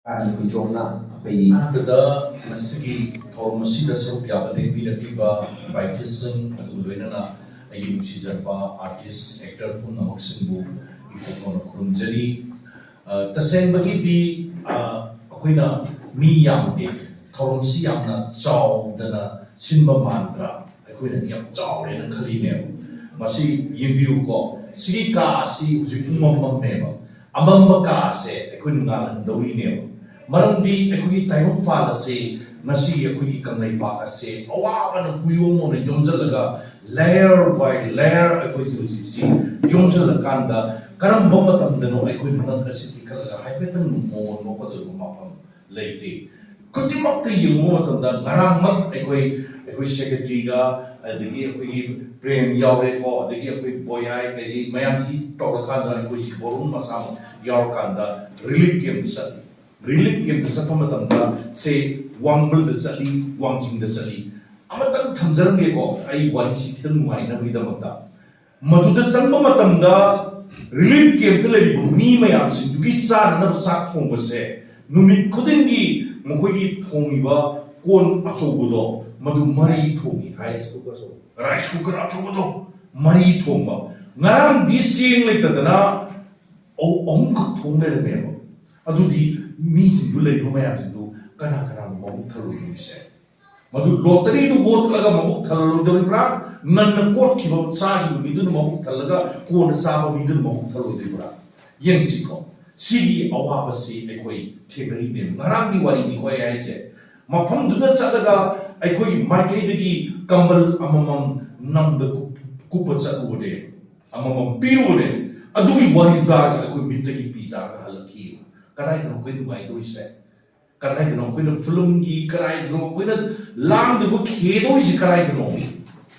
Ani Pujona, Pay After Masigi, Tormasi, the Sophia, the Biba, Baitism, Ulvenana, a Yusizapa, artist, actor from Namaksimbu, Ipokon Kurumjari, the same Bagiti, Aquina, Mi Yamdi, Tormsi Yamna, Chow, Dana, Simba Mantra, Aquina Yam Chow, and Kaline, Masi Yimbuko, Sika, Si, Zumam Mema, Amamba se, Aquina, the Winema. Marandi ekui taihong fala se nasi ekui kamlai fa ase awa na kuyo mo na yomjalaga layer by layer ekui si yomjala kanda karam bomba tamdano ekui nang asiti kalaga haibetan mo no ko do mapam leite kutimak te yemo tamda ngarang mak ekui secretary ga adigi ekui prem yaure ko adigi ekui boyai adigi mayam si tawra kanda ekui si borum masam yaur kanda relief camp sa Relief came to Sakamatanga, say, Wamble the Sally, Wanging the Sally. Amatan Tanzango, I want to sit mine with the Mata. Matu the Sambamatamda, relief came to let me my answer to get sad enough sack from the say. Numi couldn't be Mokogi Tomiba, Gon Achobudo, Madu Mari Tomi, rice cooker Achobudo, Mari Tomba. Naram this scene later than oh, Onka Tomer Memo. Adudi. Meeting to lay Romans do Kanakara Mokalo, you said. Madu lottery to vote like a Mokalo, the Libra, none of what came outside with the Mokalaga, who the Saba with the Mokalo Libra. Yensiko, see Awabasi, Equi, Tiberin, Marandi, what in the way I said. Mapam to the Salaga, Equi, Makadigi, Gumbel, among none the Kupatsa over there, among Pirude, a doing one in dark, I could meet the Pita Halaki. Karai no kwin mai do ise karai no kwin flungi karai no kwin lam de ko khedo ise karai no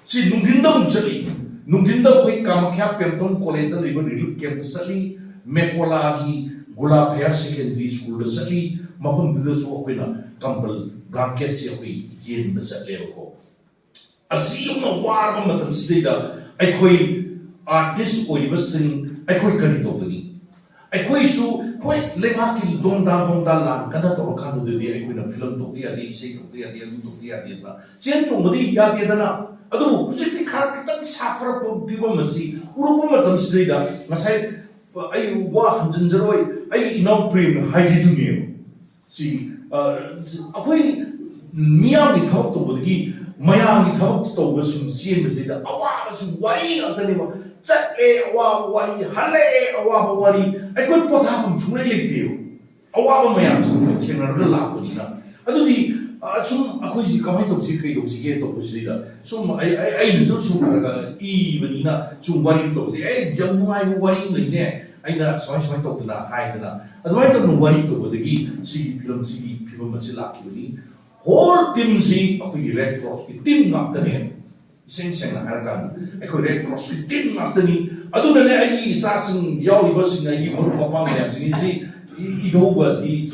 si nungdinda mchali nungdinda koi kam kya pemton college da libo relief camp sali mekola gi gulab higher secondary school da sali mapam de so kwina kampal blanket se koi yen da sale ko asi no war ma matam sidida ai koi artist koi basing ai koi kani do bani ai koi su Koi lemaki donda lan kada to kanu de dia koi na film to dia di sei to dia lu to dia na chen chong madi ya dia na adu hujik khar kitan safar to biba masi urupa matam sidida ngasai ai wa hanjin jeroi ai inau prem hai du ne si akoi miyam ni thok to bodgi mayam ni thok to bosum siem sidida awa su wari atani ma Chatle awa wari hale awa wari ai koi potham chungai lektiu awa mayam chung thena ra la bani na adudi sum akoi ji kamai to ji kai to ji ge to ji da sum ai ni to sum ka I bani na sum wari to de ai jam mai wari nei ne ai na sai to na hai na adwai to no wari to de gi si film ma si la ki ni whole team si akoi red cross ki team nak ta ne Sing na harakan eko red cross tin matani aduna ne ai sasing yaw ibasing ai mo mapam ne sing si idoba si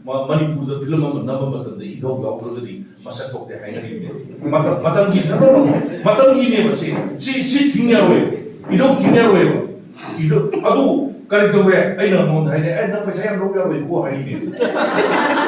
manipur da film ma naba matan da idoba already masak tok de haina ni matam gi no matam gi ne ba si tingya we idob tingya we ido adu kali to we ai na mon haine ai na pa sayang ro ya we ko hai ni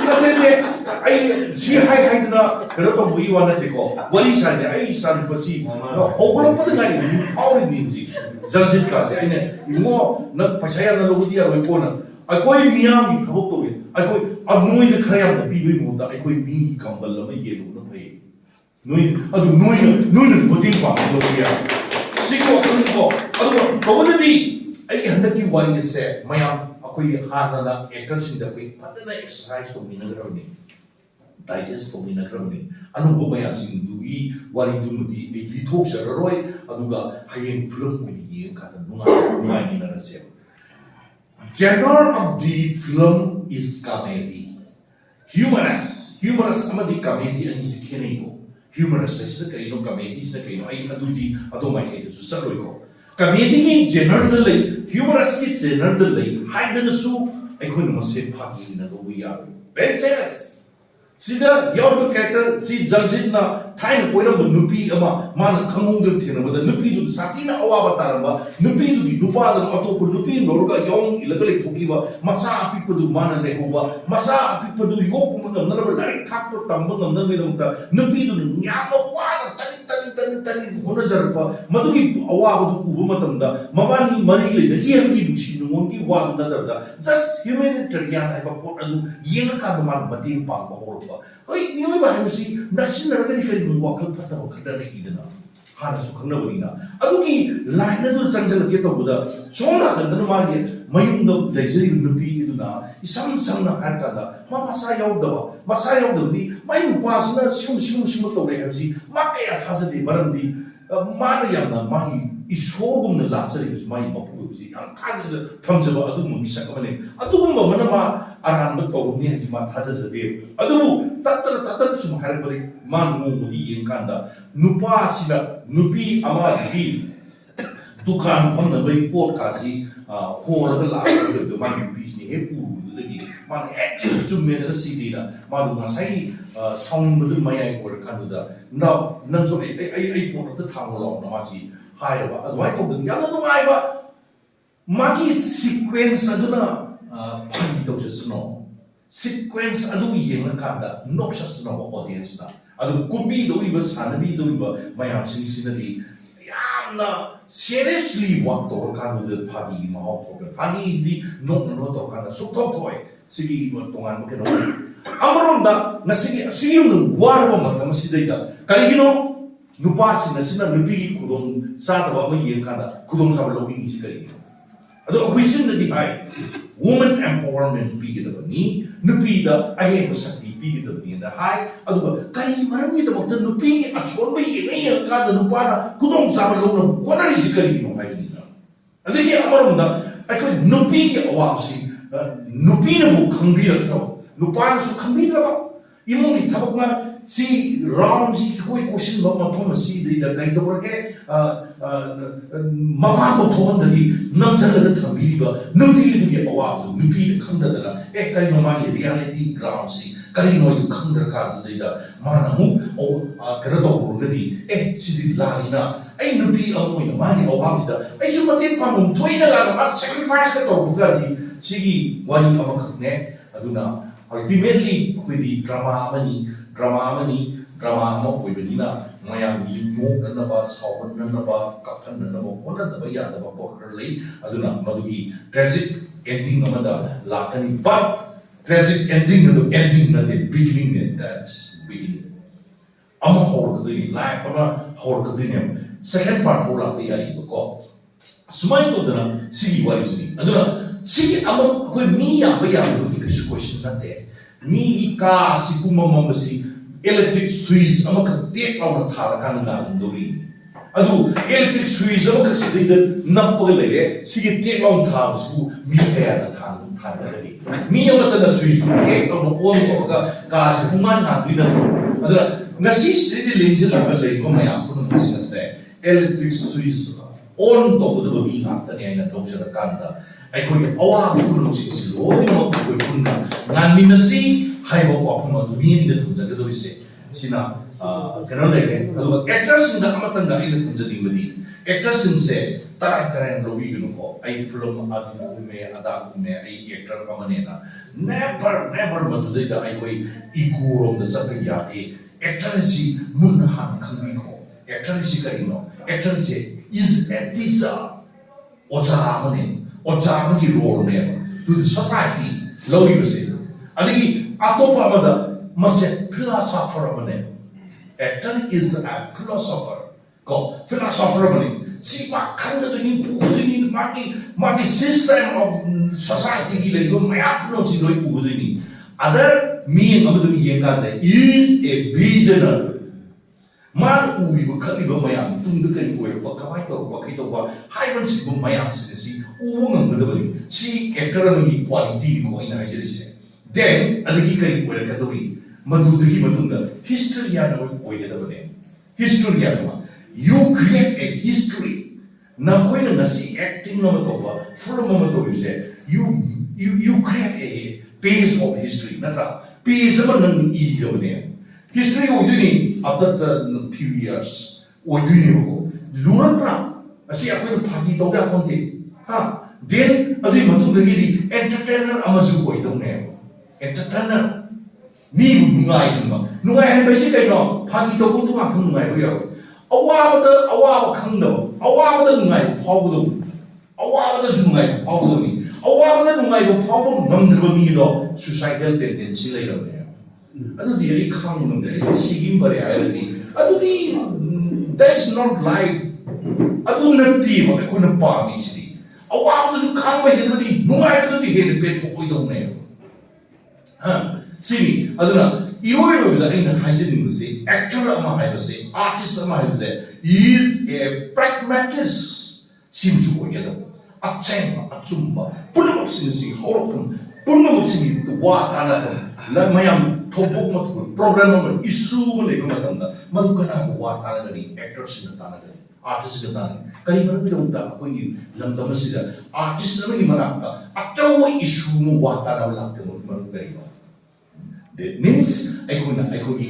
matene ai si hai na pero to bui wana te ko wali sa ne ai san ko si no hoglo pa de ni auri din ji jaljit ka ai ne mo na pa sayang na lo dia we ko na ai koi miyam ni thobok to we ai koi amoi de khayam na bi bi mo da ai koi mi kambal la ma ye lo na phai noi na boding pa lo dia si ko adu ko di I handaki wari se mayam akoi harna da actor sing da koi patana exercise to minagroni digest to minagroni anu bo mayam sing du I wari du mudi e li thok sar roi aduga hayeng film ko ni ka da nunga ni na se genre of the film is comedy humorous amadi comedy ani se kene ko humorous se ka ino comedy se ka ino ai adudi adoma ke su saroi ko Comedy ki genre the lay, humorous ki genre the lay, hide the su, I couldn't say party in a go we are. Very serious. Sida yaw character si Jaljit na time koira mo nupi ama man khangong de thena ba nupi du sati na awa ba taramba nupi du di nupa da ato ko nupi norga yong ilagale thoki ba macha api du man le ho ba macha api du yok mo na ba larik thak to tamba ngam na me da nupi du nya ma wa da tani hona jar ba madugi awa ba du uba matam da mabani mari le da yam gi du shi no mon gi wa da da just humanitarian ai ba pot adu yenga ka da man bating pa ba ho ba oi nioi ba hamsi nasin na ga di kai mo wakal phata ba khada na idana hana su khangna bani na adugi line du changjal ke to buda chona kan na ma ge mayum da leisure nupi iduna isam sam na har ka da ma masa yaw da di mai nu pa sina shum to re hamsi ma ka ya thasa di baram di ma na yam na ma hi ishogum na la chari mai ba pu ji ang thasa da thamja ba adu mo mi sa ka ne adu mo mana ma aran ba to ni ji ma thasa sa de adu tatar sum har ba man mo di yen kanda nupa sida nupi ama di dukan pham na bai pot ka ji ho la la de man nupi ni he pu de gi man ek sum me da si di da ma du ma sai song bu mai ai ko kan da na nan so ai pot ta thang lo na ma ji hai ba adwai ko de ya no ai ba magi sequence aduna phani to just no sequence adu yeng na ka da noxious no audience na adu kumbi do iba sanabi do iba mayam sing sinadi yamna seriously work to ka do the phagi ma hok to phagi di no to ka da suk thok thoi sigi tongan mo ke no amaron da na sigi siyum no war ba ma ta si dai da kali gino nupa sin na sina nupi kudong sa ta ba mo yeng ka da kudong sa lo bi si kali ado question da di hai woman empowerment bi da ni nupi da ai mo sakti bi da ni da hai ado kali maram ni da mo nupi asor ba yeng ka da nupa na kudong sa lo na ko na si kali no hai ni da ado ki amaron da ai ko nupi ki awam si nupi na mo khangbi ra tho nupa na su khangbi ra ba imong ni thabak ma si round si koi question ba ma thom si da kai do ra ke ma pa mo thon da ni nam ta la thambi ba nupi du ye awa du nupi khang da da kai no ma ye reality ground si kai no du khang da ka du da ma na mu o kra do ro ga di si di la ni na ai nupi a mo ni ma ni awa bi da ai su ma te pa mo thoi na la ma sacrifice ka to bu ga ji sigi wani ama khakne aduna ultimately koi di drama amani drama mo koi bani na mayam gi mo na ba sawan na ba kaphan na ba ona da ba ya da ba ko lei aduna madugi tragic ending amada lakani but tragic ending the ending na the beginning and that's beginning ama hor ka ni life ama hor ka ni second part ho la ya ri ko sumai to dana sigi wari ni aduna sigi ama koi mi ya ba ya ni question na te mi ka si kuma mamasi electric switch ama ka tek aw na thala kan na ndori adu electric switch ama ka si de na pa le si tek aw tha su mi ya na tha de mi ama ta na switch tek aw no on ko ka si kuma na bi na adu na si si de lenje la ba le ko ma ya ko no si na se electric switch on to ko de mi ha ta ne na do sa kan da ai ko awa ko no si si lo no ko ko na ngani na si hai ba ko ma du ni de thum ja de do se sina kana le ke adu actors in da amatan da ile thum ja di madi actors in se tarai lo bi no ko ai film adu me ada ku me ai actor ka mane na never ma du da ai koi ego rom da sa ka ya ti actor si mun han khang bi ko actor si ka no actor si is at this ocha ki role ne to the society lo bi se adigi atopa amada mase philosopher amane actor is a philosopher ko philosopher amane si ma khanda ni pu ni maki system of society ki le go ma apno si loi pu ni other me amadu yenga da is a visionary man u bi khali ba mayam tung de kai ko ba kamai to ba kai to ba hai ban si ba mayam si u ngam da ba si actor ni quality ko ina ha si then adagi kai ko ka to ri madu de gi madu da history ya no ko de da ba ne history ya no you create a history na ko ina si acting no to ba full mo to bi se you create a page of history na ta piece of an E. History of doing after the few years, or doing Luratra, I see a little party dog upon it. Then, as if Matu the entertainer Amazu, I don't know. Entertainer. Me, no, I am basically no party dog to happen my real. A while Kando, a while the night, Pablo, a while the Zunai, Pablo, a while the night, Pablo, non suicidal tendency later. I do the come there, see him very reality. I do the that's not life. I do not team, I couldn't palm easily. A while does come by the no, I don't hear the bed we don't know. See, I don't know. You know that in the hygiene say, actor I say, artist I say, is a pragmatist. Seems to get a chamba, a chumba, put them up in the sea, horrible, put them up in the water, like my top program issue when they go at the Madukana, water, actors in the Tanaka, artists in the Tanaka. Kaya don't talk when you Lamdamasida, artists in the Manaka, a tow issue, water, like the Madukano. That means I could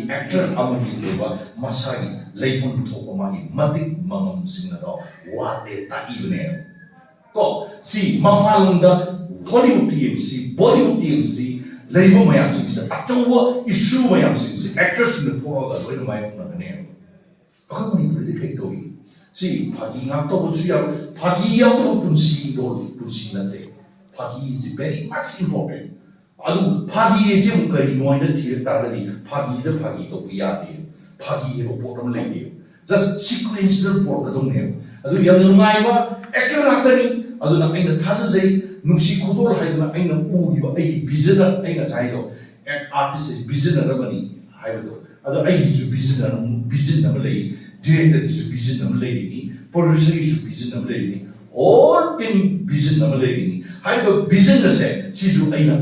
actor among over Masai, Laybon Topamani, Matic Mamam Singado, what they ta even. Go see Mapalunda, Hollywood TMC, Bollywood TMC, Labour Mayam, October issue Mayam, actors in the poor other way to my own name. According to the Katori, see, Pagi October, Pagi October Punsi, Punsi, Pagi is very much important. Alu pagi is yung kari mo na theater ni pagi the pagi to piyati pagi yung bottom lady just sequential pork kadong niyo alu yang lumay ba actor actor alu na ay na thasa say nung si kudol hay na ay na uwi ay vision ay na say do artist is vision na bani hay do alu ay is vision na malay director is vision na malay ni producer is vision na malay ni all team vision na malay ni hay ba vision na say Sisu aina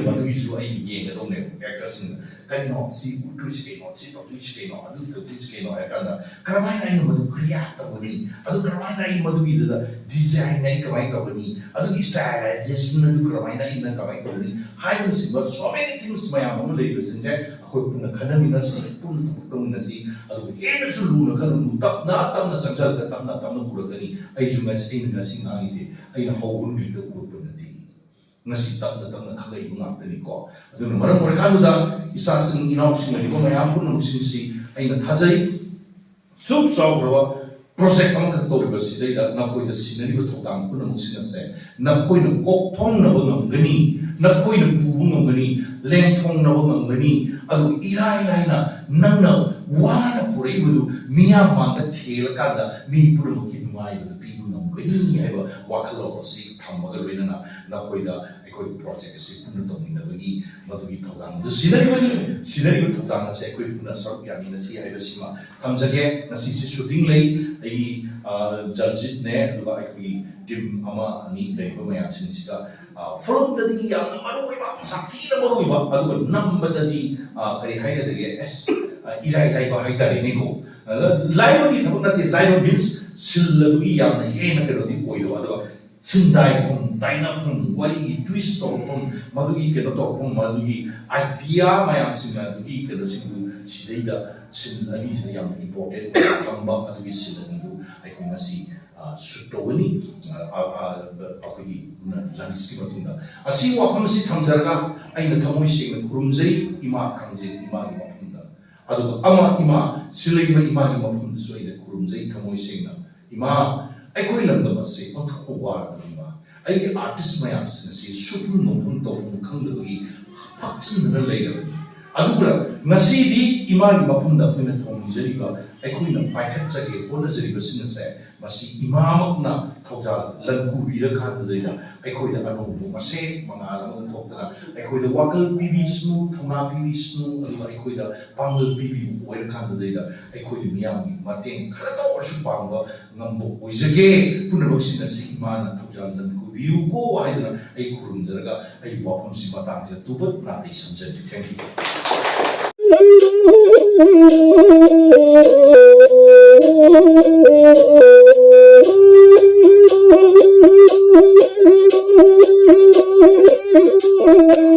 madu isu aina yenga dong ne actors in kaino si utris kaino si topis kaino adu topis kaino akanda karamai aina madu create tabani adu karamai aina madu ida design ai kamai tabani adu stylization adu karamai aina kamai tabani hai no si but so many things mayam am lei besin che akoi puna khanami na si pun tong na si adu ena sulu na kan tap na sanjal ka tap na kurakani ai junga si ina si ngai si aina hawun ni da Nasi tak datang nak kagai bunga tadi ko. Adun marang mereka tu dah isa sing inaw sing lagi ko mayam pun nung si ay nathazay sub saw berwa project ang katori basi day dah nak koi dah sinari ko thotang pun nung sinasay nak koi na kok thong na bang gani nak koi na bubung gani leng thong na bang gani adu irai na nang na wana puri budu miyam mangga thel kada mi pura mukit mai budu pi nung gani ay ba wakalo si thamaga loina na koi dah ekoi project si pun nung ina bagi madu kita orang tu sinari itu tentang saya ekoi pun nasab yang ini si ay bersama tamjake nasi shooting lay ay judge ne lupa ekoi tim ama ni lay pemain sini from tadi yang baru iba sakti na baru iba aduh number tadi kari hai na dege irai bahai tadi ni ko live ni thapun nati live means silla tu yang na he na kero di koi do aduh sindai pun taina pun wali twist pun madugi kero to pun madugi idea mayam singa madugi kero singu sidai sin ani yang important kamba adugi sila ni do ai ko nasi sutowani akogi landscape matunda asi wafam si thamjarga aina thamoi sing kurumjai ima kangje ima mapunda adu ama ima silaima ima mapunda so ida kurumjai thamoi sing ima aikoi lamda base onthok war ima ai artist mayam si supun nopun to khangdagi phakchin na leira adugura ngasidi ima mapunda pina thomjariga aikoi na paikhat chage onajari basina se masih imamakna thawjal langkubira khan deina aikoi da anobu mase mangala mang thokta aikoi da wakal pibi snu thona pibi snu adu aikoi da pangal pibi oir khan deina aikoi da miyam mateng khara to orsu pangba ngambo oijage punabak si imana thawjal langkubiu ko haidana ai kurum jaraga ai wapam si matang ja tubat na dei samjai thank you Oh